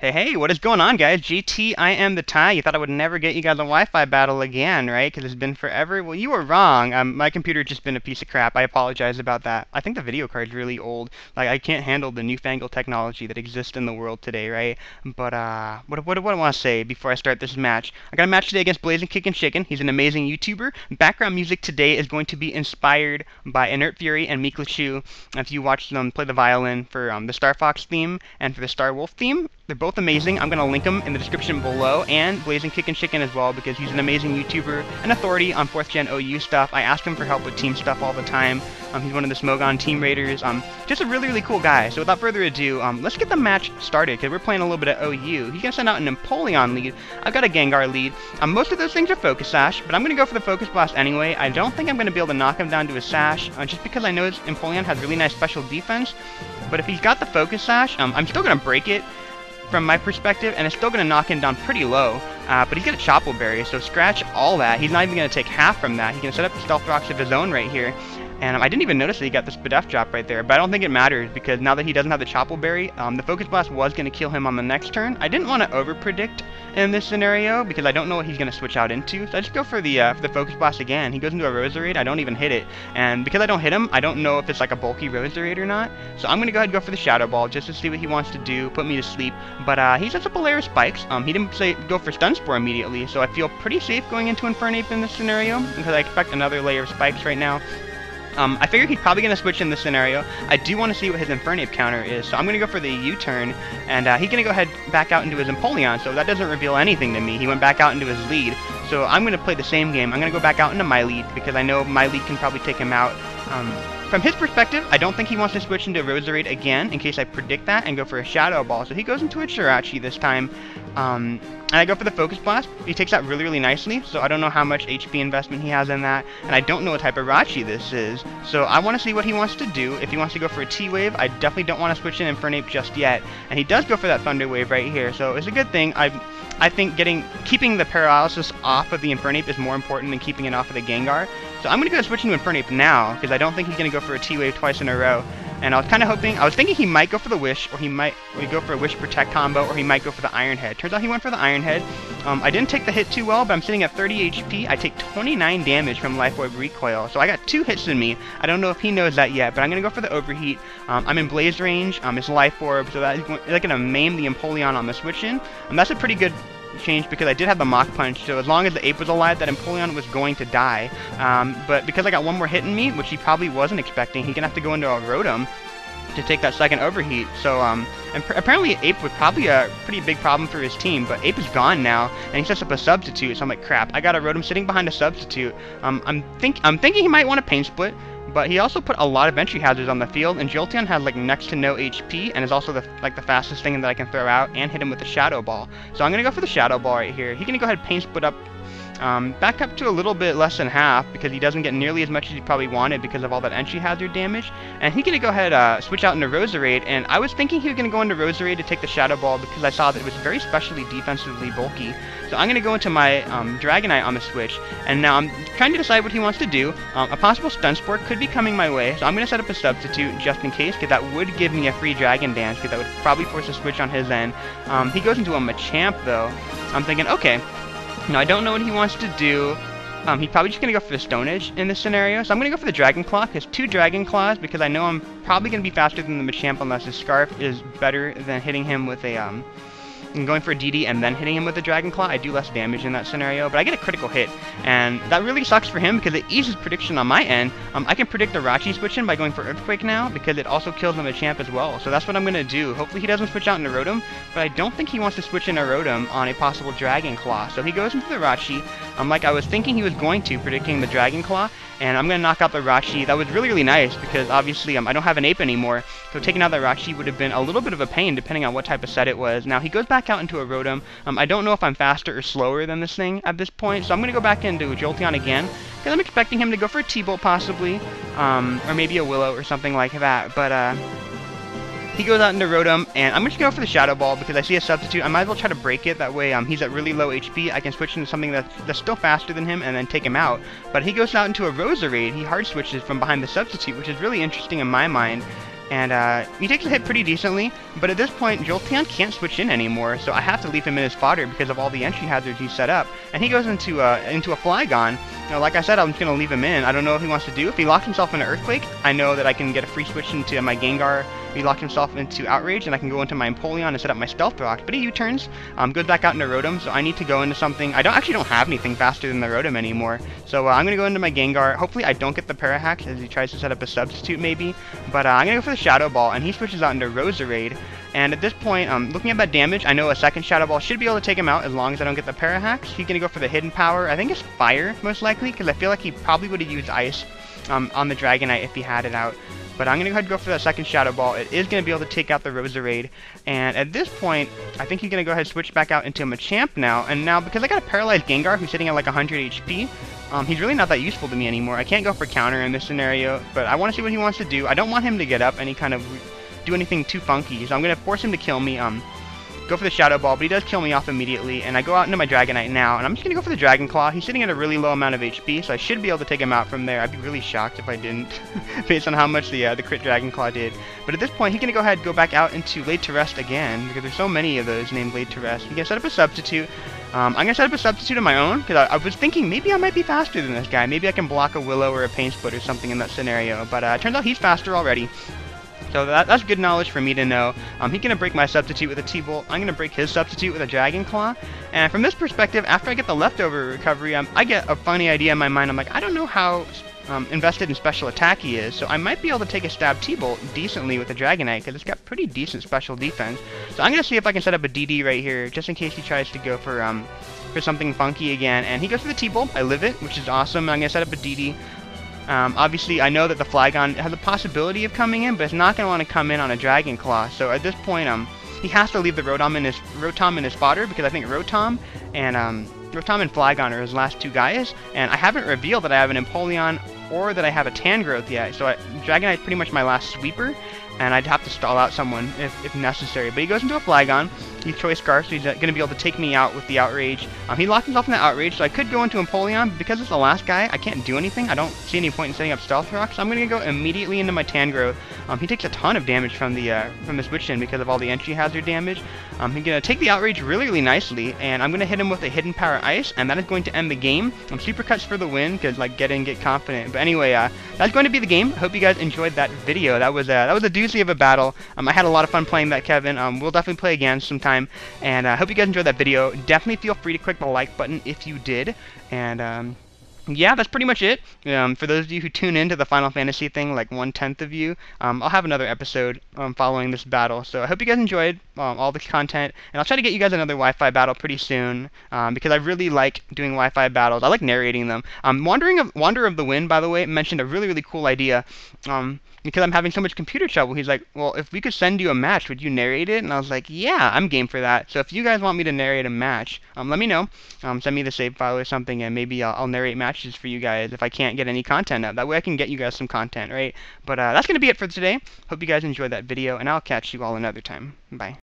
Hey, hey, what is going on, guys? GT, I am the tie. You thought I would never get you guys a Wi-Fi battle again, right? Because it's been forever. Well, you were wrong. My computer's just been a piece of crap. I apologize about that. I think the video card's really old. Like, I can't handle the newfangled technology that exists in the world today, right? But, what do I want to say before I start this match? I got a match today against BlazinKickinChicken. He's an amazing YouTuber. Background music today is going to be inspired by Inert Fury and Meek Lachu. If you watch them play the violin for the Star Fox theme and for the Star Wolf theme, they're both amazing. I'm going to link them in the description below, and BlazinKickinChicken as well, because he's an amazing YouTuber, an authority on 4th Gen OU stuff. I ask him for help with team stuff all the time. He's one of the Smogon team raiders. Just a really, really cool guy. So without further ado, let's get the match started, because we're playing a little bit of OU. He's going to send out an Empoleon lead. I've got a Gengar lead. Most of those things are Focus Sash, but I'm going to go for the Focus Blast anyway. I don't think I'm going to be able to knock him down to a Sash, just because I know his Empoleon has really nice special defense. But if he's got the Focus Sash, I'm still going to break it from my perspective, and it's still going to knock him down pretty low, but he's got a Chople Berry, so scratch all that. He's not even going to take half from that. He can set up Stealth Rocks of his own right here, and I didn't even notice that he got the Spadef drop right there, but I don't think it matters, because now that he doesn't have the Chople Berry, the Focus Blast was going to kill him on the next turn. I didn't want to over-predict in this scenario, because I don't know what he's going to switch out into, so I just go for the Focus Blast again. He goes into a Roserade, I don't even hit it, and because I don't hit him, I don't know if it's like a bulky Roserade or not, so I'm going to go ahead and go for the Shadow Ball, just to see what he wants to do, put me to sleep, but he sets up a layer of Spikes. He didn't say go for Stun Spore immediately, so I feel pretty safe going into Infernape in this scenario, because I expect another layer of Spikes right now. I figure he's probably going to switch in this scenario. I do want to see what his Infernape counter is, so I'm going to go for the U-turn, and he's going to go ahead back out into his Empoleon, so that doesn't reveal anything to me. He went back out into his lead, so I'm going to play the same game. I'm going to go back out into my lead, because I know my lead can probably take him out. From his perspective, I don't think he wants to switch into Roserade again, in case I predict that, and go for a Shadow Ball, so he goes into a Jirachi this time. And I go for the Focus Blast. He takes that really, really nicely, so I don't know how much HP investment he has in that, and I don't know what type of Rachi this is, so I want to see what he wants to do. If he wants to go for a T-Wave, I definitely don't want to switch in Infernape just yet, and he does go for that Thunder Wave right here, so it's a good thing. I think keeping the Paralysis off of the Infernape is more important than keeping it off of the Gengar, so I'm going to go switch into Infernape now, because I don't think he's going to go for a T-Wave twice in a row. And I was thinking he might go for the Wish, or he might go for a Wish Protect combo, or he might go for the Iron Head. Turns out he went for the Iron Head. I didn't take the hit too well, but I'm sitting at 30 HP. I take 29 damage from Life Orb Recoil, so I got 2 hits in me. I don't know if he knows that yet, but I'm going to go for the Overheat. I'm in Blaze range, it's Life Orb, so that's going to maim the Empoleon on the switch-in. That's a pretty good change, because I did have the Mach Punch, so as long as the Ape was alive, that Empoleon was going to die. But because I got one more hit in me, which he probably wasn't expecting, he's going to have to go into a Rotom to take that second Overheat. So and apparently Ape was probably a pretty big problem for his team, but Ape is gone now, and he sets up a Substitute, so I'm like, crap, I got a Rotom sitting behind a Substitute. I'm thinking he might want to Pain Split, but he also put a lot of entry hazards on the field, and Jolteon has like next to no HP, and is also the fastest thing that I can throw out, and hit him with the Shadow Ball. So I'm gonna go for the Shadow Ball right here. He's gonna go ahead and Pain Split up, back up to a little bit less than half, because he doesn't get nearly as much as he probably wanted because of all that entry hazard damage. And he's gonna go ahead switch out into Roserade, and I was thinking he was gonna go into Roserade to take the Shadow Ball, because I saw that it was very specially defensively bulky. So I'm gonna go into my Dragonite on the switch, and now I'm trying to decide what he wants to do. A possible Stun Spore could be coming my way, so I'm gonna set up a Substitute just in case, because that would give me a free Dragon Dance, because that would probably force a switch on his end. He goes into a Machamp though. I'm thinking, okay, now I don't know what he wants to do. He's probably just going to go for the Stone Edge in this scenario, so I'm going to go for the Dragon Claw. He has 2 Dragon Claws, because I know I'm probably going to be faster than the Machamp unless his Scarf is better than hitting him with a, and going for a DD and then hitting him with a Dragon Claw. I do less damage in that scenario, but I get a critical hit, and that really sucks for him, because it eases prediction on my end. I can predict the Rachi switch in by going for Earthquake now, because it also kills the Machamp as well, so that's what I'm going to do. Hopefully he doesn't switch out into Rotom, but I don't think he wants to switch into Rotom on a possible Dragon Claw, so he goes into the Rachi, like I was thinking he was going to, predicting the Dragon Claw, and I'm going to knock out the Rachi. That was really, really nice, because obviously I don't have an Ape anymore, so taking out that Rachi would have been a little bit of a pain depending on what type of set it was. Now he goes back out into a Rotom. I don't know if I'm faster or slower than this thing at this point, so I'm going to go back into Jolteon again, because I'm expecting him to go for a T-Bolt possibly, or maybe a Willow or something like that, but he goes out into Rotom, and I'm just going to go for the Shadow Ball, because I see a Substitute. I might as well try to break it, that way he's at really low HP. I can switch into something that's still faster than him, and then take him out. But he goes out into a Roserade. He hard switches from behind the Substitute, which is really interesting in my mind. and he takes a hit pretty decently, but at this point, Jolteon can't switch in anymore, so I have to leave him in his fodder because of all the entry hazards he's set up, and he goes into a Flygon. Now, like I said, I'm just going to leave him in. I don't know what he wants to do. If he locks himself into Earthquake, I know that I can get a free switch into my Gengar. He locked himself into Outrage, and I can go into my Empoleon and set up my Stealth Rock. But he U-turns, goes back out into Rotom, so I need to go into something. I actually don't have anything faster than the Rotom anymore. So I'm going to go into my Gengar. Hopefully I don't get the Parahax as he tries to set up a substitute maybe. But I'm going to go for the Shadow Ball, and he switches out into Roserade. And at this point, looking at that damage, I know a second Shadow Ball should be able to take him out as long as I don't get the Parahax. He's going to go for the Hidden Power. I think it's Fire, most likely, because I feel like he probably would have used Ice on the Dragonite if he had it out. But I'm going to go ahead and go for that second Shadow Ball. It is going to be able to take out the Roserade. And at this point, I think he's going to go ahead and switch back out into a Machamp now. And now, because I got a Paralyzed Gengar who's sitting at like 100 HP, he's really not that useful to me anymore. I can't go for counter in this scenario, but I want to see what he wants to do. I don't want him to get up and kind of do anything too funky, so I'm going to force him to kill me. Go for the Shadow Ball, but he does kill me off immediately, and I go out into my Dragonite now, and I'm just going to go for the Dragon Claw. He's sitting at a really low amount of HP, so I should be able to take him out from there. I'd be really shocked if I didn't, based on how much the crit Dragon Claw did. But at this point, he's going to go ahead and go back out into Laid to Rest again, because there's so many of those named Laid to Rest. He can set up a substitute. I'm going to set up a substitute of my own, because I was thinking maybe I might be faster than this guy. Maybe I can block a Willow or a Pain Split or something in that scenario, but it turns out he's faster already. So that's good knowledge for me to know. He's going to break my substitute with a T-Bolt. I'm going to break his substitute with a Dragon Claw. And from this perspective, after I get the leftover recovery, I get a funny idea in my mind. I'm like, I don't know how invested in special attack he is, so I might be able to take a stab T-Bolt decently with a Dragonite, because it's got pretty decent special defense. So I'm going to see if I can set up a DD right here, just in case he tries to go for something funky again. And he goes for the T-Bolt. I live it, which is awesome. I'm going to set up a DD. Obviously, I know that the Flygon has a possibility of coming in, but it's not going to want to come in on a Dragon Claw. So at this point, he has to leave the Rotom in his fodder, because I think Rotom and Flygon are his last two guys. And I haven't revealed that I have an Empoleon or that I have a Tangrowth yet. So Dragonite is pretty much my last sweeper, and I'd have to stall out someone if necessary. But he goes into a Flygon. He's Choice Scarf, so he's going to be able to take me out with the Outrage. He locked himself in the Outrage, so I could go into Empoleon, but because it's the last guy, I can't do anything. I don't see any point in setting up Stealth Rock, so I'm going to go immediately into my Tangrowth. He takes a ton of damage from the switch-in because of all the entry hazard damage. He's going to take the Outrage really, really nicely, and I'm going to hit him with a Hidden Power Ice, and that is going to end the game. Supercuts for the win, because, like, get in, get confident. But anyway, that's going to be the game. I hope you guys enjoyed that video. That was a doozy of a battle. I had a lot of fun playing that, Kevin. We'll definitely play again sometime. And I hope you guys enjoyed that video. Definitely feel free to click the like button if you did. And yeah, that's pretty much it. For those of you who tune into the Final Fantasy thing, like 1/10 of you, I'll have another episode following this battle. So I hope you guys enjoyed all the content, and I'll try to get you guys another Wi-Fi battle pretty soon, because I really like doing Wi-Fi battles. I like narrating them. Wanderer of the Wind, by the way, mentioned a really, really cool idea. Because I'm having so much computer trouble, he's like, well, if we could send you a match, would you narrate it? And I was like, yeah, I'm game for that. So if you guys want me to narrate a match, let me know. Send me the save file or something, and maybe I'll narrate matches for you guys if I can't get any content up. That way I can get you guys some content, right? But that's going to be it for today. Hope you guys enjoyed that video, and I'll catch you all another time. Bye.